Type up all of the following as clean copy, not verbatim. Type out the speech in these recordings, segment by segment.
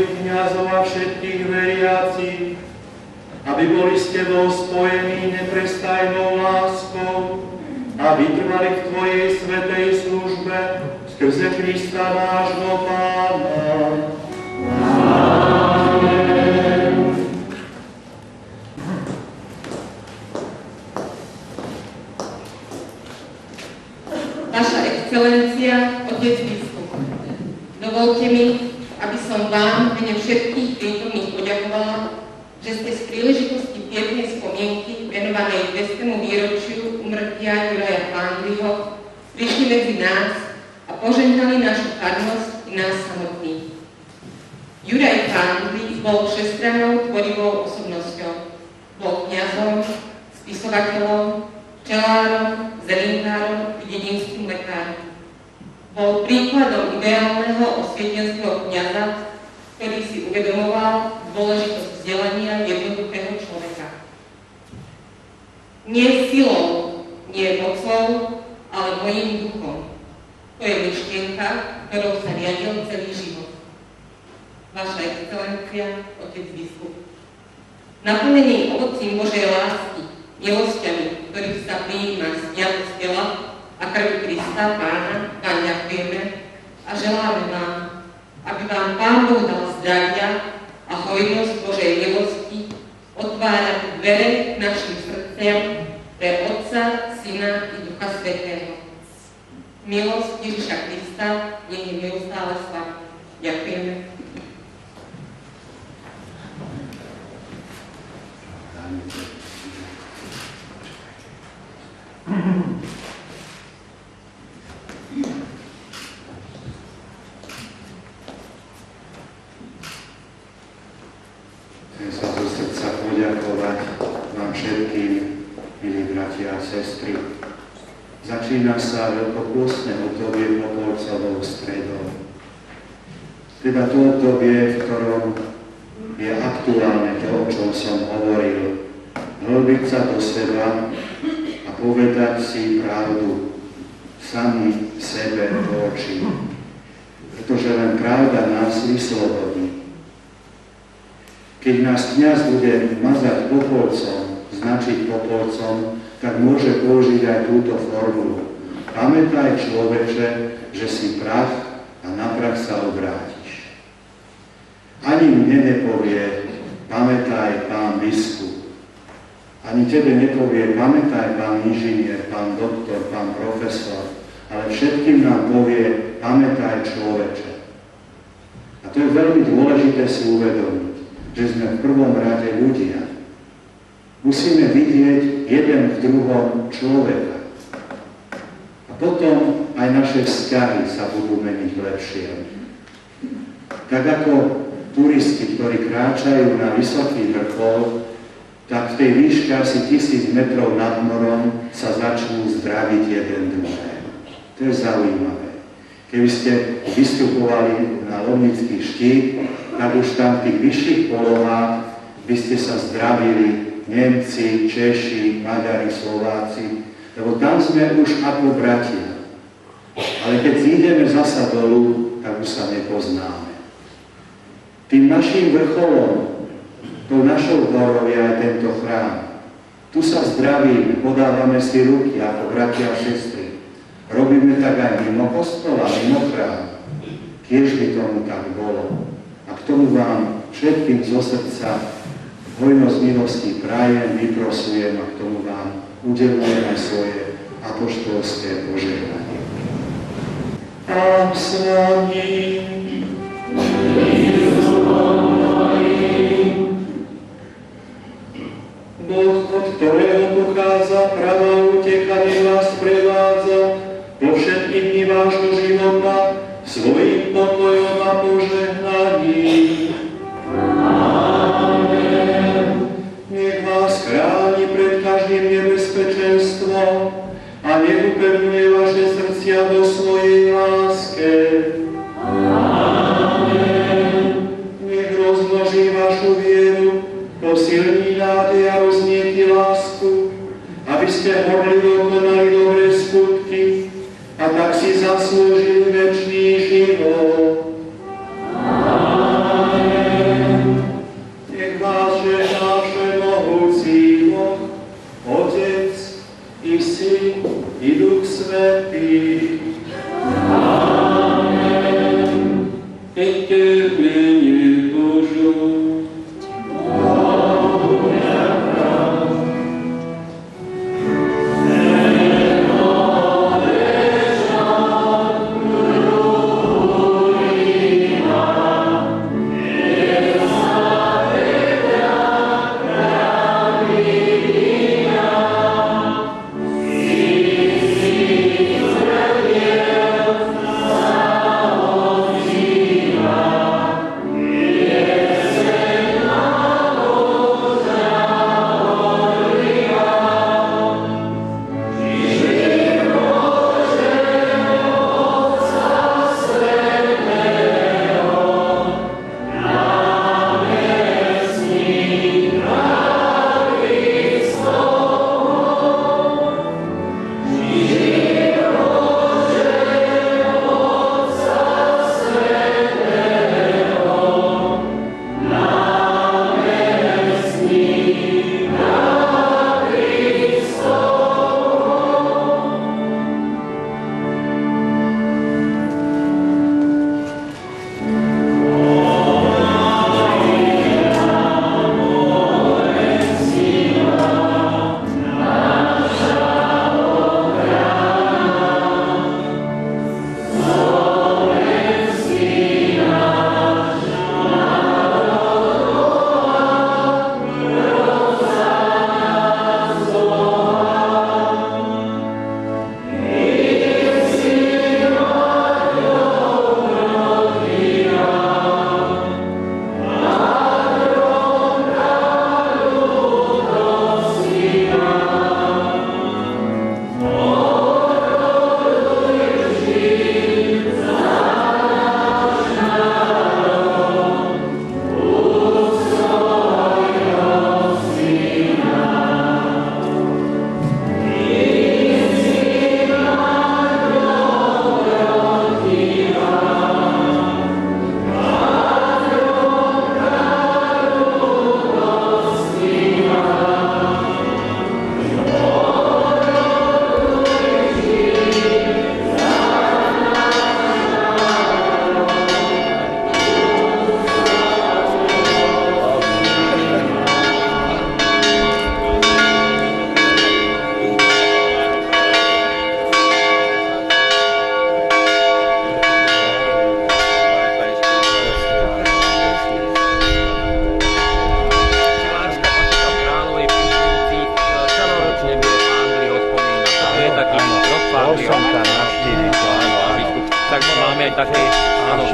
svojich kňazov a všetkých veriacich, aby boli s Tebou spojení neprestajnou láskou a vytrvali v Tvojej svätej službe skrze Krista nášho Pána. Amen. Vaša excelencia, otec biskup, dovolte mi, aby som vám mene všetkých prítomných poďakovala, že ste z príležitosti pietnej spomienky venovanej 200. výročiu úmrtia Juraja Fandliho prišli medzi nás a požehnali našu farnosť i nás samotných. Juraj Fandli bol všestrannou tvorivou osobnosťou. Bol kňazom, spisovateľom, včelárom, zelinárom i dedinským lekárom. Bol príkladom ideálneho osvietenského kňaza, ktorý si uvedomoval dôležitosť vzdelania jednoduchého človeka. Nie silou, nie mocou, ale mojím duchom. To je myšlienka, ktorou sa riadil celý život. Vaša excelencia, otec biskup. Naplnený ovocím Božej lásky, milosťami, ktorých sa prijíma z dňa z tela a krvi Krista, Pána, vám ďakujeme a želáme vám, aby vám Pán Boh dal zdravia a hojnosť Božej milosti otvárať dvere k našim srdciam pre Otca, Syna i Ducha Svätého. Milosť Ježiša Krista nech je neustále s vami. Ďakujeme. Chcem sa zo srdca poďakovať vám všetkým, milí bratia a sestry. Začína sa veľkopôstne obdobie Popolcovou stredou. Teda to obdobie, v ktorom je aktuálne to, o čom som hovoril. Hlbiť sa do seba a povedať si pravdu sami sebe do očí. Pretože len pravda nás vyslobodí. Keď nás kňaz bude mazať popolcom, značiť popolcom, tak môže použiť aj túto formulu. Pamätaj, človeče, že si prach a na prach sa obrátiš. Ani mne nepovie, pamätaj, pán biskup. Ani tebe nepovie, pamätaj, pán inžinier, pán doktor, pán profesor, ale všetkým nám povie, pamätaj, človeče. A to je veľmi dôležité si uvedomiť, že sme v prvom rade ľudia. Musíme vidieť jeden v druhom človeka. A potom aj naše vzťahy sa budú meniť lepšie. Tak ako turisti, ktorí kráčajú na vysoký vrchol, tak v tej výške asi 1000 metrov nad morom sa začnú zdraviť jeden druhého. To je zaujímavé. Keby ste vystupovali na Lomnický štít, tak už tam v tých vyšších polohách by ste sa zdravili Nemci, Češi, Maďari, Slováci, lebo tam sme už ako bratia. Ale keď zídeme zasa dolu, tak už sa nepoznáme. Tým naším vrcholom, tou našou horou je aj tento chrám. Tu sa zdravíme, podávame si ruky ako bratia a sestry. Robíme tak aj mimo kostola, mimo chrámu. Kiež by tomu tak bolo. A k tomu vám všetkým zo srdca hojnosť milosti prajem, vyprosujem a k tomu vám udelujem aj svoje apoštolské požehnanie. Pán s vami. Boh, od ktorého pochádza pravá úteka, nech vás prevádza po všetky dni vášho života svojím pokojom a požehnaním. Nech vás chráni pred každým nebezpečenstvom a nech upevňuje vaše srdcia vo svojej láske. len také, áno,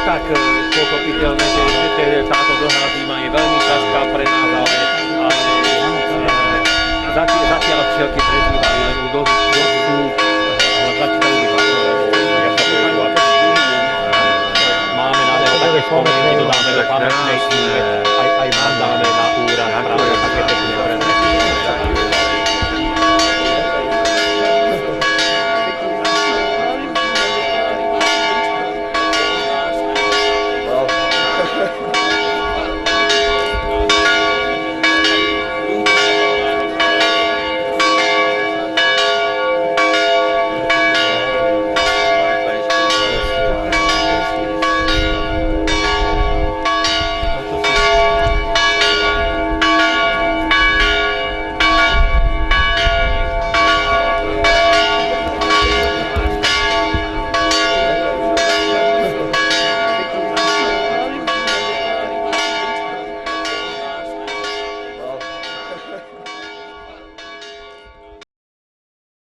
tak pochopiteľné, že táto dlhá zima je veľmi ťažká pre nás, ale zatiaľ všetky prezývajú, len dosť sú, ale začínajú iba. Máme na neho také spomienky, dodáme do pamätnej knihe, aj vám dáme na úrad práve také pekné predmety.